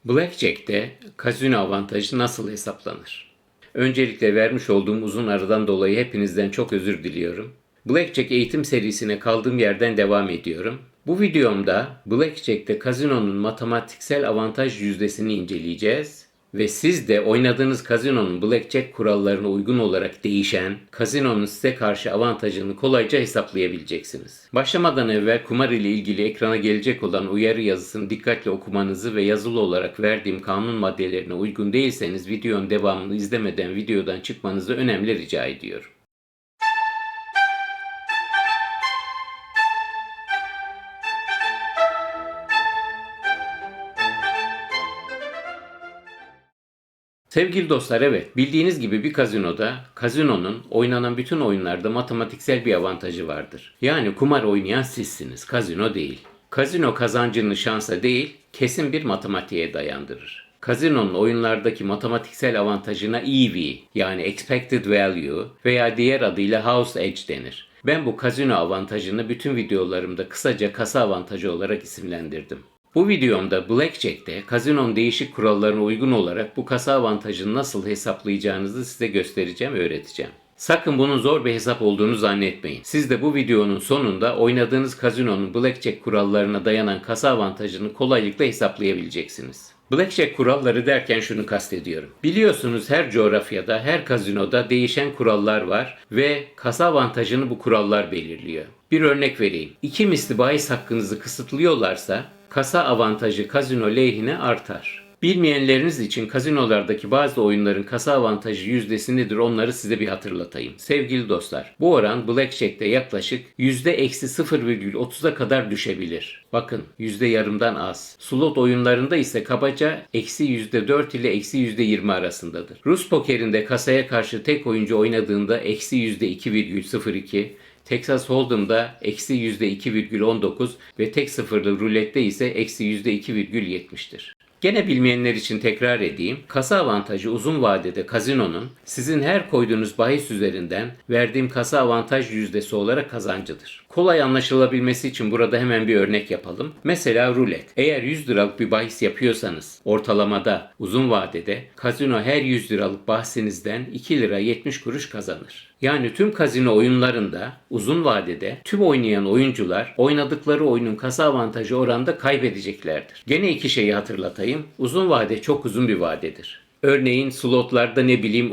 Blackjack'te kazino avantajı nasıl hesaplanır? Öncelikle vermiş olduğum uzun aradan dolayı hepinizden çok özür diliyorum. Blackjack eğitim serisine kaldığım yerden devam ediyorum. Bu videomda Blackjack'te kazinonun matematiksel avantaj yüzdesini inceleyeceğiz ve siz de oynadığınız kazinonun Blackjack kurallarına uygun olarak değişen kazinonun size karşı avantajını kolayca hesaplayabileceksiniz. Başlamadan evvel kumar ile ilgili ekrana gelecek olan uyarı yazısını dikkatle okumanızı ve yazılı olarak verdiğim kanun maddelerine uygun değilseniz videonun devamını izlemeden videodan çıkmanızı önemli rica ediyorum. Sevgili dostlar, evet, bildiğiniz gibi bir kazinoda kazinonun oynanan bütün oyunlarda matematiksel bir avantajı vardır. Yani kumar oynayan sizsiniz, kazino değil. Kazino kazancını şansa değil, kesin bir matematiğe dayandırır. Kazinonun oyunlardaki matematiksel avantajına EV yani Expected Value veya diğer adıyla House Edge denir. Ben bu kazino avantajını bütün videolarımda kısaca kasa avantajı olarak isimlendirdim. Bu videomda Blackjack'te kazinonun değişik kurallarına uygun olarak bu kasa avantajını nasıl hesaplayacağınızı size göstereceğim ve öğreteceğim. Sakın bunun zor bir hesap olduğunu zannetmeyin. Siz de bu videonun sonunda oynadığınız kazinonun Blackjack kurallarına dayanan kasa avantajını kolaylıkla hesaplayabileceksiniz. Blackjack kuralları derken şunu kastediyorum. Biliyorsunuz her coğrafyada, her kazinoda değişen kurallar var ve kasa avantajını bu kurallar belirliyor. Bir örnek vereyim. İki misli bahis hakkınızı kısıtlıyorlarsa kasa avantajı kazino lehine artar. Bilmeyenleriniz için kazinolardaki bazı oyunların kasa avantajı yüzdesi nedir onları size bir hatırlatayım. Sevgili dostlar, bu oran Blackjack'te yaklaşık %-0,30'a kadar düşebilir. Bakın, %yarımdan az. Slot oyunlarında ise kabaca -%4 ile -%20 arasındadır. Rus pokerinde kasaya karşı tek oyuncu oynadığında -2,02, Texas Hold'em'da -%2,19 ve tek sıfırlı rulette ise -%2,70'tir. Gene bilmeyenler için tekrar edeyim. Kasa avantajı uzun vadede kazinonun sizin her koyduğunuz bahis üzerinden verdiğim kasa avantaj yüzdesi olarak kazancıdır. Kolay anlaşılabilmesi için burada hemen bir örnek yapalım. Mesela rulet. Eğer 100 liralık bir bahis yapıyorsanız ortalamada uzun vadede kazino her 100 liralık bahisinizden 2 lira 70 kuruş kazanır. Yani tüm kazino oyunlarında uzun vadede tüm oynayan oyuncular oynadıkları oyunun kasa avantajı oranında kaybedeceklerdir. Gene iki şeyi hatırlatayım. Uzun vade çok uzun bir vadedir. Örneğin slotlarda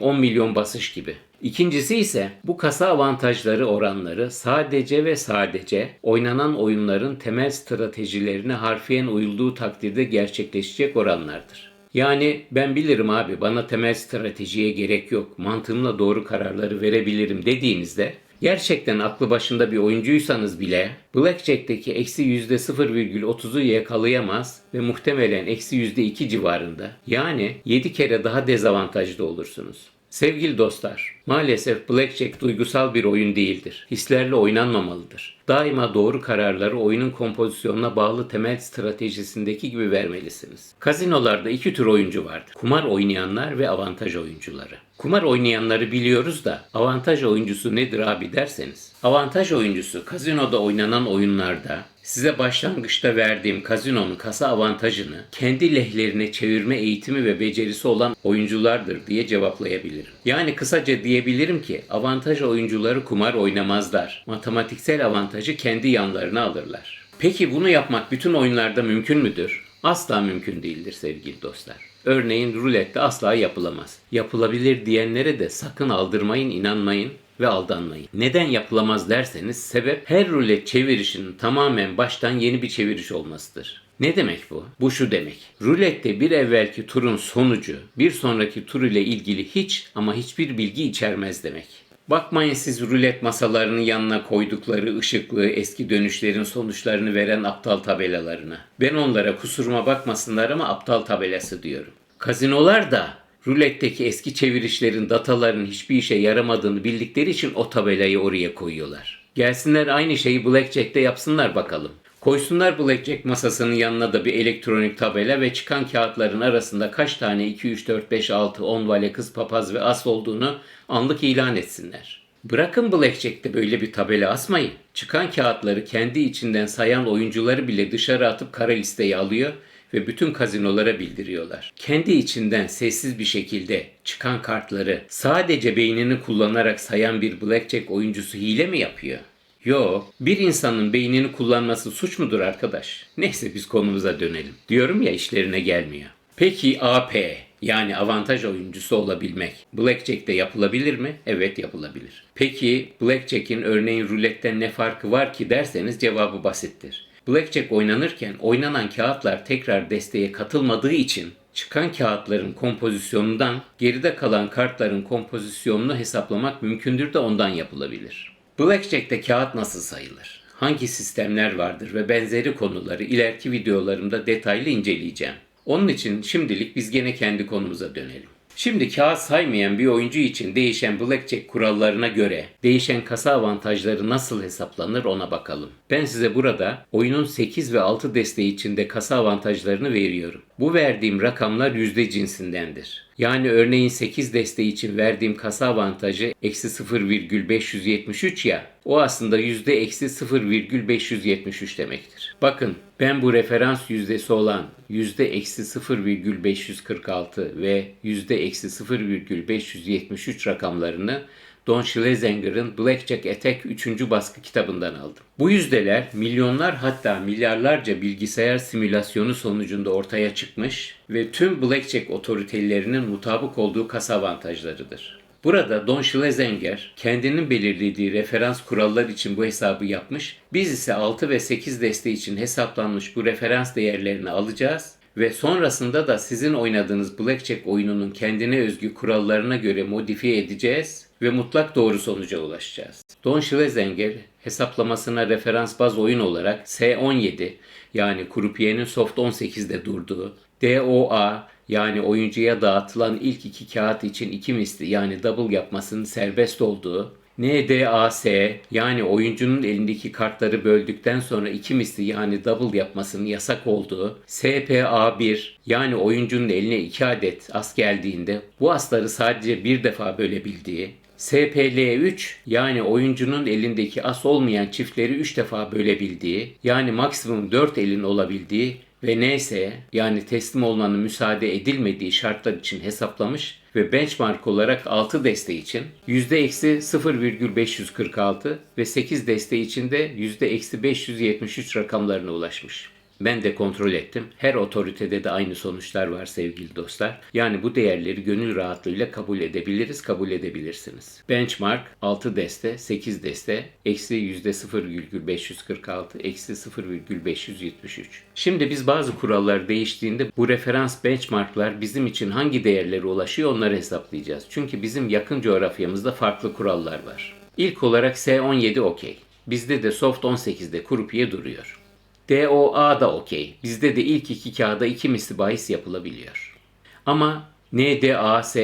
10 milyon basış gibi. İkincisi ise bu kasa avantajları oranları sadece ve sadece oynanan oyunların temel stratejilerine harfiyen uyulduğu takdirde gerçekleşecek oranlardır. Yani ben bilirim abi, bana temel stratejiye gerek yok, mantığımla doğru kararları verebilirim dediğinizde gerçekten aklı başında bir oyuncuysanız bile Blackjack'teki -%0,30'u yakalayamaz ve muhtemelen -2 civarında, yani 7 kere daha dezavantajlı olursunuz. Sevgili dostlar, maalesef Blackjack duygusal bir oyun değildir. Hislerle oynanmamalıdır. Daima doğru kararları oyunun kompozisyonuna bağlı temel stratejisindeki gibi vermelisiniz. Kazinolarda iki tür oyuncu vardır. Kumar oynayanlar ve avantaj oyuncuları. Kumar oynayanları biliyoruz da avantaj oyuncusu nedir abi derseniz. Avantaj oyuncusu kazinoda oynanan oyunlarda size başlangıçta verdiğim kazinonun kasa avantajını kendi lehlerine çevirme eğitimi ve becerisi olan oyunculardır diye cevaplayabilirim. Yani kısaca diyebilirim ki avantaj oyuncuları kumar oynamazlar. Matematiksel avantajı kendi yanlarına alırlar. Peki bunu yapmak bütün oyunlarda mümkün müdür? Asla mümkün değildir sevgili dostlar. Örneğin rulette asla yapılamaz. Yapılabilir diyenlere de sakın aldırmayın, inanmayın ve aldanmayın. Neden yapılamaz derseniz sebep her rulet çevirişinin tamamen baştan yeni bir çeviriş olmasıdır. Ne demek bu? Bu şu demek. Rulette bir evvelki turun sonucu bir sonraki tur ile ilgili hiç ama hiçbir bilgi içermez demek. Bakmayın siz rulet masalarının yanına koydukları ışıklı eski dönüşlerin sonuçlarını veren aptal tabelalarına. Ben onlara kusuruma bakmasınlar ama aptal tabelası diyorum. Kazinolar da ruletteki eski çevirişlerin datalarının hiçbir işe yaramadığını bildikleri için o tabelayı oraya koyuyorlar. Gelsinler aynı şeyi Blackjack'te yapsınlar bakalım. Koysunlar Blackjack masasının yanına da bir elektronik tabela ve çıkan kağıtların arasında kaç tane 2, 3, 4, 5, 6, 10 vale, kız, papaz ve as olduğunu anlık ilan etsinler. Bırakın Blackjack'te böyle bir tabela asmayı. Çıkan kağıtları kendi içinden sayan oyuncuları bile dışarı atıp kara listeye alıyor ve bütün kazinolara bildiriyorlar. Kendi içinden sessiz bir şekilde çıkan kartları sadece beynini kullanarak sayan bir blackjack oyuncusu hile mi yapıyor? Yo, bir insanın beynini kullanması suç mudur arkadaş? Neyse biz konumuza dönelim. Diyorum ya işlerine gelmiyor. Peki AP yani avantaj oyuncusu olabilmek Blackjack'te yapılabilir mi? Evet yapılabilir. Peki Blackjack'in örneğin ruletten ne farkı var ki derseniz cevabı basittir. Blackjack oynanırken oynanan kağıtlar tekrar desteye katılmadığı için çıkan kağıtların kompozisyonundan geride kalan kartların kompozisyonunu hesaplamak mümkündür de ondan yapılabilir. Blackjack'te kağıt nasıl sayılır? Hangi sistemler vardır ve benzeri konuları ileriki videolarımda detaylı inceleyeceğim. Onun için şimdilik biz gene kendi konumuza dönelim. Şimdi kağıt saymayan bir oyuncu için değişen blackjack kurallarına göre değişen kasa avantajları nasıl hesaplanır ona bakalım. Ben size burada oyunun 8 ve 6 desteği içinde kasa avantajlarını veriyorum. Bu verdiğim rakamlar yüzde cinsindendir. Yani örneğin 8 desteği için verdiğim kasa avantajı eksi 0,573 ya, o aslında yüzde eksi 0,573 demektir. Bakın ben bu referans yüzdesi olan yüzde eksi 0,546 ve yüzde eksi 0,573 rakamlarını Don Schlesinger'ın Blackjack Attack 3. baskı kitabından aldım. Bu yüzdeler milyonlar hatta milyarlarca bilgisayar simülasyonu sonucunda ortaya çıkmış ve tüm Blackjack otoritelerinin mutabık olduğu kasa avantajlarıdır. Burada Don Schlesinger kendinin belirlediği referans kurallar için bu hesabı yapmış, biz ise 6 ve 8 deste için hesaplanmış bu referans değerlerini alacağız ve sonrasında da sizin oynadığınız Blackjack oyununun kendine özgü kurallarına göre modifiye edeceğiz ve mutlak doğru sonuca ulaşacağız. Don Schlesinger hesaplamasına referans baz oyun olarak S17 yani Croupier'in Soft 18'de durduğu, DOA yani oyuncuya dağıtılan ilk iki kağıt için iki misli yani double yapmasının serbest olduğu, NDAS yani oyuncunun elindeki kartları böldükten sonra iki misli yani double yapmasının yasak olduğu, SPA1 yani oyuncunun eline 2 adet as geldiğinde bu asları sadece bir defa bölebildiği, SPL3 yani oyuncunun elindeki as olmayan çiftleri 3 defa bölebildiği yani maksimum 4 elin olabildiği ve neyse yani teslim olmanın müsaade edilmediği şartlar için hesaplamış ve benchmark olarak 6 deste için %-0,546 ve 8 deste için de %-573 rakamlarına ulaşmış. Ben de kontrol ettim. Her otoritede de aynı sonuçlar var sevgili dostlar. Yani bu değerleri gönül rahatlığıyla kabul edebiliriz, kabul edebilirsiniz. Benchmark 6 deste, 8 deste, eksi %0,546, eksi 0,573. Şimdi biz bazı kurallar değiştiğinde bu referans benchmarklar bizim için hangi değerlere ulaşıyor onları hesaplayacağız. Çünkü bizim yakın coğrafyamızda farklı kurallar var. İlk olarak S17 okey. Bizde de Soft 18'de Croupier duruyor. DOA da okey. Bizde de ilk iki kağıda iki misli bahis yapılabiliyor. Ama NDAS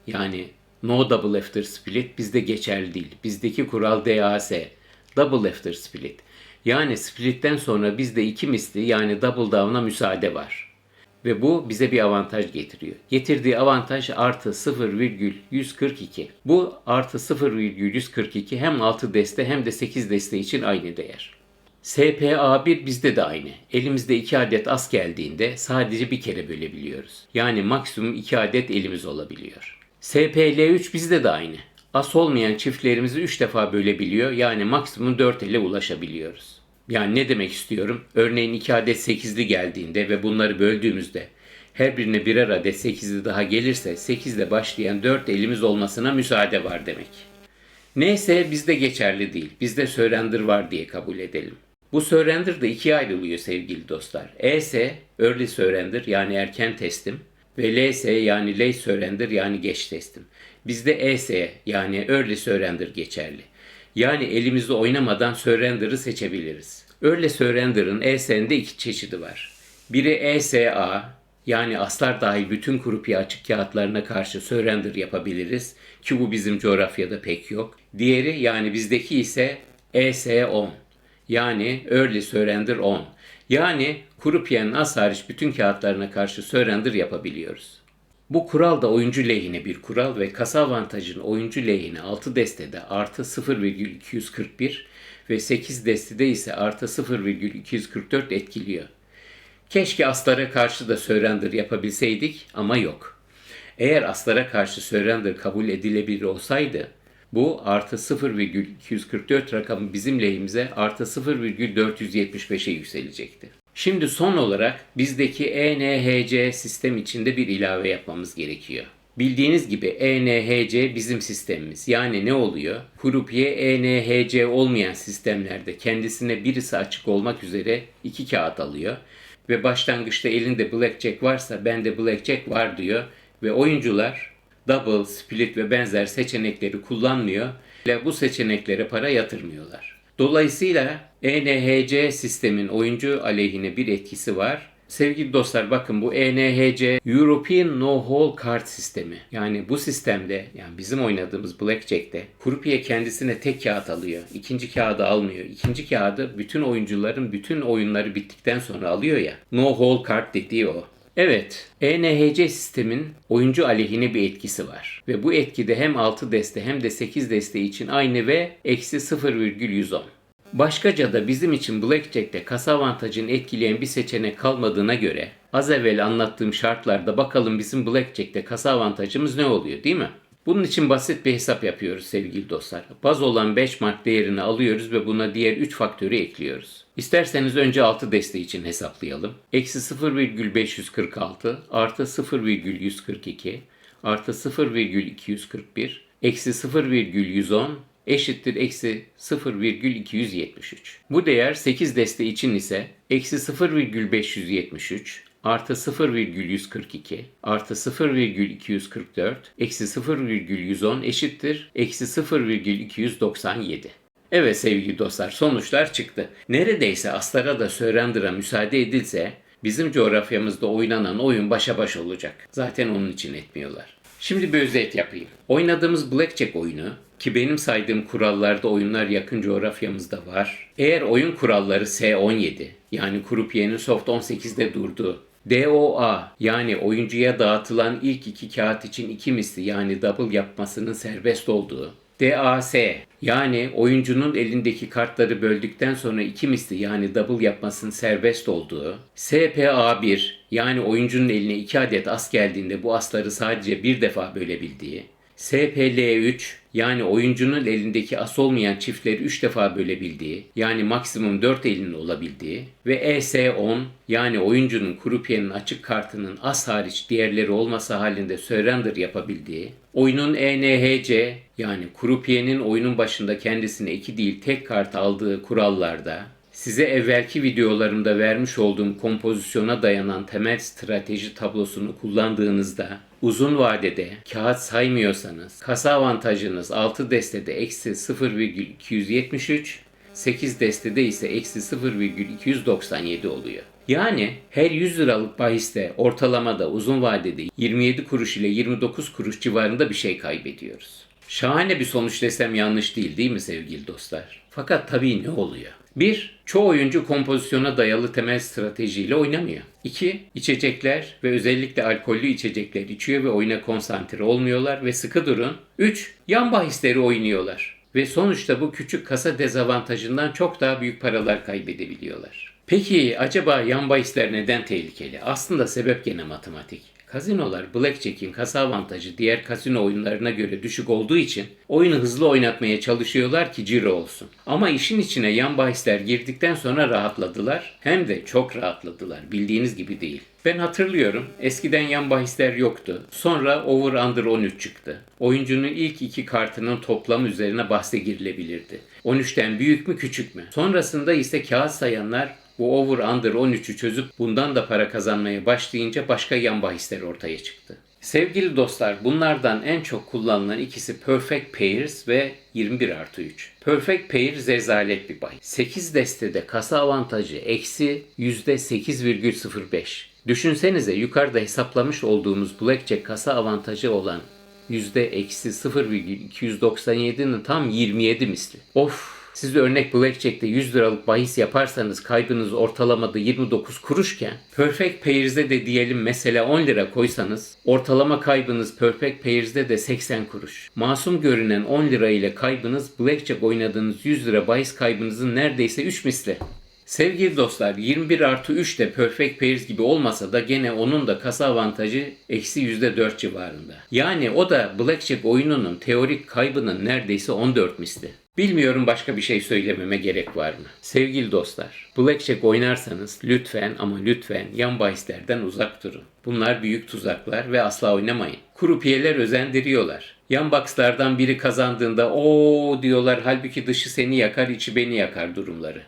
yani No Double After Split bizde geçerli değil. Bizdeki kural DAS. Double After Split. Yani split'ten sonra bizde iki misli yani double down'a müsaade var. Ve bu bize bir avantaj getiriyor. Getirdiği avantaj artı 0,142. Bu artı 0,142 hem 6 deste hem de 8 deste için aynı değer. SPA1 bizde de aynı. Elimizde 2 adet as geldiğinde sadece bir kere bölebiliyoruz. Yani maksimum 2 adet elimiz olabiliyor. SPL3 bizde de aynı. As olmayan çiftlerimizi 3 defa bölebiliyor. Yani maksimum 4 ele ulaşabiliyoruz. Yani ne demek istiyorum? Örneğin 2 adet 8'li geldiğinde ve bunları böldüğümüzde her birine birer adet 8'li daha gelirse 8 ile başlayan 4 elimiz olmasına müsaade var demek. Neyse bizde geçerli değil. Bizde surrender var diye kabul edelim. Bu surrender da ikiye ayrılıyor sevgili dostlar. ES, early surrender yani erken teslim ve LS yani late surrender yani geç teslim. Bizde ES yani early surrender geçerli. Yani elimizde oynamadan surrender'ı seçebiliriz. Early surrender'ın ES'nde iki çeşidi var. Biri ESA yani aslar dahil bütün Croupier açık kağıtlarına karşı surrender yapabiliriz ki bu bizim coğrafyada pek yok. Diğeri yani bizdeki ise ES10 yani Early Surrender 10. Yani Croupier'in as hariç bütün kağıtlarına karşı surrender yapabiliyoruz. Bu kural da oyuncu lehine bir kural ve kasa avantajını oyuncu lehine 6 destede artı 0,241 ve 8 destede ise artı 0,244 etkiliyor. Keşke aslara karşı da surrender yapabilseydik ama yok. Eğer aslara karşı surrender kabul edilebilir olsaydı bu artı 0,244 rakamı bizim lehimize artı 0,475'e yükselecekti. Şimdi son olarak bizdeki ENHC sistem içinde bir ilave yapmamız gerekiyor. Bildiğiniz gibi ENHC bizim sistemimiz. Yani ne oluyor? Croupier ENHC olmayan sistemlerde kendisine birisi açık olmak üzere 2 kağıt alıyor. Ve başlangıçta elinde blackjack varsa bende blackjack var diyor. Ve oyuncular double, split ve benzer seçenekleri kullanmıyor ve bu seçeneklere para yatırmıyorlar. Dolayısıyla ENHC sistemin oyuncu aleyhine bir etkisi var. Sevgili dostlar bakın bu ENHC European No Hole Card sistemi. Yani bu sistemde yani bizim oynadığımız Blackjack'te croupier kendisine tek kağıt alıyor. İkinci kağıdı almıyor. İkinci kağıdı bütün oyuncuların bütün oyunları bittikten sonra alıyor ya. No Hole Card dediği o. Evet, ENHC sistemin oyuncu aleyhine bir etkisi var. Ve bu etkide hem 6 deste hem de 8 deste için aynı ve eksi 0,110. Başkaca da bizim için Blackjack'te kasa avantajını etkileyen bir seçenek kalmadığına göre az evvel anlattığım şartlarda bakalım bizim Blackjack'te kasa avantajımız ne oluyor değil mi? Bunun için basit bir hesap yapıyoruz sevgili dostlar. Baz olan benchmark değerini alıyoruz ve buna diğer 3 faktörü ekliyoruz. İsterseniz önce 6 deste için hesaplayalım. Eksi 0,546 artı 0,142 artı 0,241 eksi 0,110 eşittir eksi 0,273. Bu değer 8 deste için ise eksi 0,573 artı 0,142 artı 0,244 eksi 0,110 eşittir eksi 0,297. Evet sevgili dostlar sonuçlar çıktı. Neredeyse aslara da surrender'a müsaade edilse bizim coğrafyamızda oynanan oyun başa baş olacak. Zaten onun için etmiyorlar. Şimdi bir özet yapayım. Oynadığımız Blackjack oyunu ki benim saydığım kurallarda oyunlar yakın coğrafyamızda var. Eğer oyun kuralları S17 yani croupier'in soft 18'de durduğu, DOA yani oyuncuya dağıtılan ilk 2 kağıt için 2 misli yani double yapmasının serbest olduğu, DAS yani oyuncunun elindeki kartları böldükten sonra 2 misli yani double yapmasının serbest olduğu, SPA1 yani oyuncunun eline 2 adet as geldiğinde bu asları sadece bir defa bölebildiği, SPL3 yani oyuncunun elindeki as olmayan çiftleri 3 defa bölebildiği yani maksimum 4 elinin olabildiği ve ES10 yani oyuncunun croupier'in açık kartının as hariç diğerleri olması halinde surrender yapabildiği, oyunun ENHC yani croupier'in oyunun başında kendisine 2 değil tek kart aldığı kurallarda size evvelki videolarımda vermiş olduğum kompozisyona dayanan temel strateji tablosunu kullandığınızda uzun vadede kağıt saymıyorsanız kasa avantajınız 6 destede eksi 0,273, 8 destede ise eksi 0,297 oluyor. Yani her 100 liralık bahiste ortalamada uzun vadede 27 kuruş ile 29 kuruş civarında bir şey kaybediyoruz. Şahane bir sonuç desem yanlış değil mi sevgili dostlar? Fakat tabii ne oluyor? 1. Çoğu oyuncu kompozisyona dayalı temel stratejiyle oynamıyor. 2. İçecekler ve özellikle alkollü içecekler içiyor ve oyuna konsantre olmuyorlar ve sıkı durun. 3. Yan bahisleri oynuyorlar. Ve sonuçta bu küçük kasa dezavantajından çok daha büyük paralar kaybedebiliyorlar. Peki acaba yan bahisler neden tehlikeli? Aslında sebep gene matematik. Kazinolar Blackjack'in kasa avantajı diğer kasino oyunlarına göre düşük olduğu için oyunu hızlı oynatmaya çalışıyorlar ki ciro olsun. Ama işin içine yan bahisler girdikten sonra rahatladılar. Hem de çok rahatladılar. Bildiğiniz gibi değil. Ben hatırlıyorum eskiden yan bahisler yoktu. Sonra over under 13 çıktı. Oyuncunun ilk 2 kartının toplamı üzerine bahse girilebilirdi. 13'ten büyük mü küçük mü? Sonrasında ise kağıt sayanlar bu over under 13'ü çözüp bundan da para kazanmaya başlayınca başka yan bahisler ortaya çıktı. Sevgili dostlar bunlardan en çok kullanılan ikisi Perfect Pairs ve 21+3. Perfect Pairs rezalet bir bahis. 8 destede kasa avantajı eksi %8,05. Düşünsenize yukarıda hesaplamış olduğumuz Blackjack kasa avantajı olan %-0,297'nin tam 27 misli. Of! Siz örnek Blackjack'te 100 liralık bahis yaparsanız kaybınız ortalamada 29 kuruşken Perfect Pairs'de de diyelim mesela 10 lira koysanız ortalama kaybınız Perfect Pairs'de de 80 kuruş. Masum görünen 10 lira ile kaybınız Blackjack oynadığınız 100 lira bahis kaybınızın neredeyse 3 misli. Sevgili dostlar, 21+3 de Perfect Pairs gibi olmasa da gene onun da kasa avantajı eksi %4 civarında. Yani o da Blackjack oyununun teorik kaybının neredeyse 14 misli. Bilmiyorum, başka bir şey söylememe gerek var mı? Sevgili dostlar, Blackjack oynarsanız lütfen ama lütfen yan bahislerden uzak durun. Bunlar büyük tuzaklar ve asla oynamayın. Krupiyeler özendiriyorlar. Yan boxlardan biri kazandığında o diyorlar, halbuki dışı seni yakar, içi beni yakar durumları.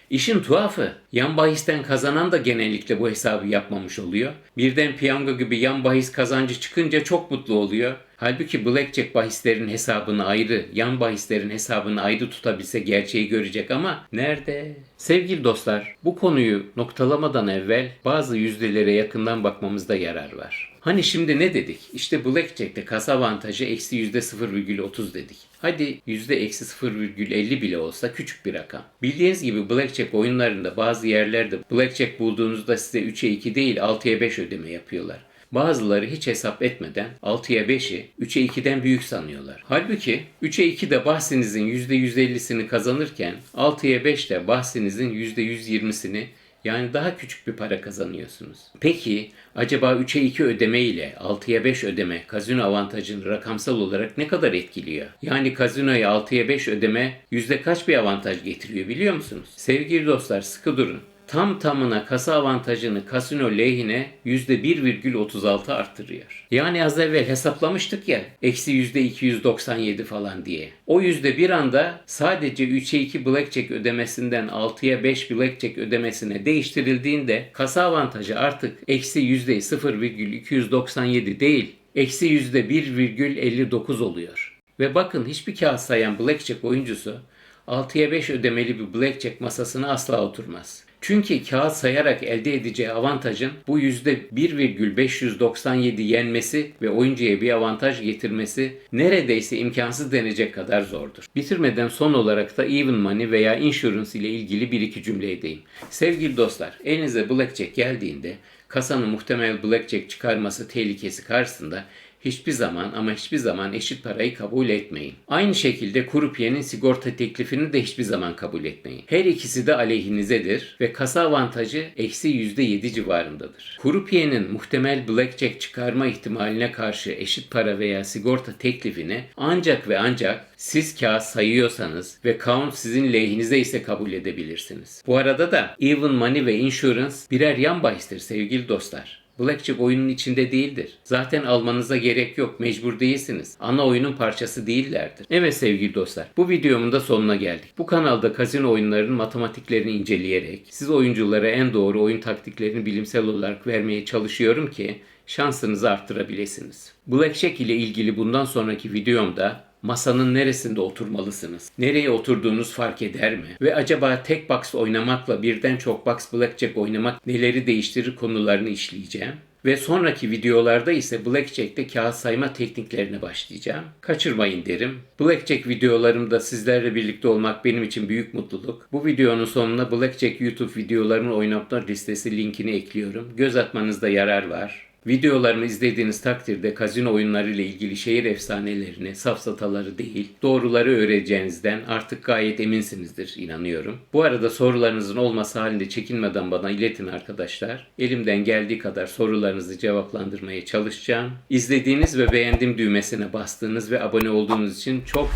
İşin tuhafı, yan bahisten kazanan da genellikle bu hesabı yapmamış oluyor. Birden piyango gibi yan bahis kazancı çıkınca çok mutlu oluyor. Halbuki Blackjack bahislerin hesabını ayrı, yan bahislerin hesabını ayrı tutabilse gerçeği görecek ama nerede? Sevgili dostlar, bu konuyu noktalamadan evvel bazı yüzdelere yakından bakmamızda yarar var. Hani şimdi ne dedik? İşte Blackjack'te kasa avantajı eksi %0,30 dedik. Hadi eksi %0,50 bile olsa küçük bir rakam. Bildiğiniz gibi Blackjack oyunlarında bazı yerlerde Blackjack bulduğunuzda size 3'e 2 değil 6'ya 5 ödeme yapıyorlar. Bazıları hiç hesap etmeden 6'ya 5'i 3'e 2'den büyük sanıyorlar. Halbuki 3'e 2'de bahsinizin %150'sini kazanırken 6'ya 5'te bahsinizin %120'sini, yani daha küçük bir para kazanıyorsunuz. Peki acaba 3'e 2 ödeme ile 6'ya 5 ödeme kazino avantajını rakamsal olarak ne kadar etkiliyor? Yani kazinoya 6'ya 5 ödeme yüzde kaç bir avantaj getiriyor biliyor musunuz? Sevgili dostlar, sıkı durun. Tam tamına kasa avantajını kasino lehine %1,36 arttırıyor. Yani az evvel hesaplamıştık ya eksi %297 falan diye. O yüzde bir anda sadece 3'e 2 Blackjack ödemesinden 6'ya 5 Blackjack ödemesine değiştirildiğinde kasa avantajı artık eksi %0,297 değil, eksi %1,59 oluyor. Ve bakın, hiçbir kağıt sayan Blackjack oyuncusu 6'ya 5 ödemeli bir Blackjack masasına asla oturmaz. Çünkü kağıt sayarak elde edeceği avantajın bu %1,597 yenmesi ve oyuncuya bir avantaj getirmesi neredeyse imkansız denecek kadar zordur. Bitirmeden son olarak da Even Money veya Insurance ile ilgili bir iki cümle edeyim. Sevgili dostlar, elinize Blackjack geldiğinde kasanın muhtemel Blackjack çıkarması tehlikesi karşısında hiçbir zaman ama hiçbir zaman eşit parayı kabul etmeyin. Aynı şekilde krupiyenin sigorta teklifini de hiçbir zaman kabul etmeyin. Her ikisi de aleyhinizedir ve kasa avantajı eksi %7 civarındadır. Krupiyenin muhtemel Blackjack çıkarma ihtimaline karşı eşit para veya sigorta teklifini ancak ve ancak siz kağıt sayıyorsanız ve count sizin lehinize ise kabul edebilirsiniz. Bu arada da Even Money ve Insurance birer yan bahistir sevgili dostlar. Blackjack oyunun içinde değildir. Zaten almanıza gerek yok, mecbur değilsiniz. Ana oyunun parçası değillerdir. Evet sevgili dostlar, bu videomun da sonuna geldik. Bu kanalda kazino oyunlarının matematiklerini inceleyerek siz oyunculara en doğru oyun taktiklerini bilimsel olarak vermeye çalışıyorum ki şansınızı arttırabilirsiniz. Blackjack ile ilgili bundan sonraki videomda masanın neresinde oturmalısınız? Nereye oturduğunuz fark eder mi? Ve acaba tek box oynamakla birden çok box Blackjack oynamak neleri değiştirir konularını işleyeceğim. Ve sonraki videolarda ise Blackjack'te kağıt sayma tekniklerine başlayacağım. Kaçırmayın derim. Blackjack videolarımda sizlerle birlikte olmak benim için büyük mutluluk. Bu videonun sonuna Blackjack YouTube videolarımın oynatma listesi linkini ekliyorum. Göz atmanızda yarar var. Videolarımı izlediğiniz takdirde kazino oyunları ile ilgili şehir efsanelerini, safsataları değil, doğruları öğreneceğinizden artık gayet eminsinizdir, inanıyorum. Bu arada sorularınızın olması halinde çekinmeden bana iletin arkadaşlar. Elimden geldiği kadar sorularınızı cevaplandırmaya çalışacağım. İzlediğiniz ve beğendim düğmesine bastığınız ve abone olduğunuz için çok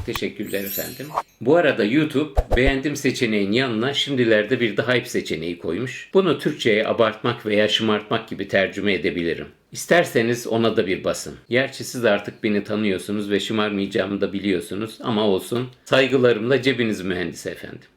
teşekkürler efendim. Bu arada YouTube beğendim seçeneğin yanına şimdilerde bir de hype seçeneği koymuş. Bunu Türkçe'ye abartmak veya şımartmak gibi tercüme edebilirim. İsterseniz ona da bir basın. Gerçi siz artık beni tanıyorsunuz ve şımarmayacağımı da biliyorsunuz ama olsun. Saygılarımla, cebiniz mühendisi efendim.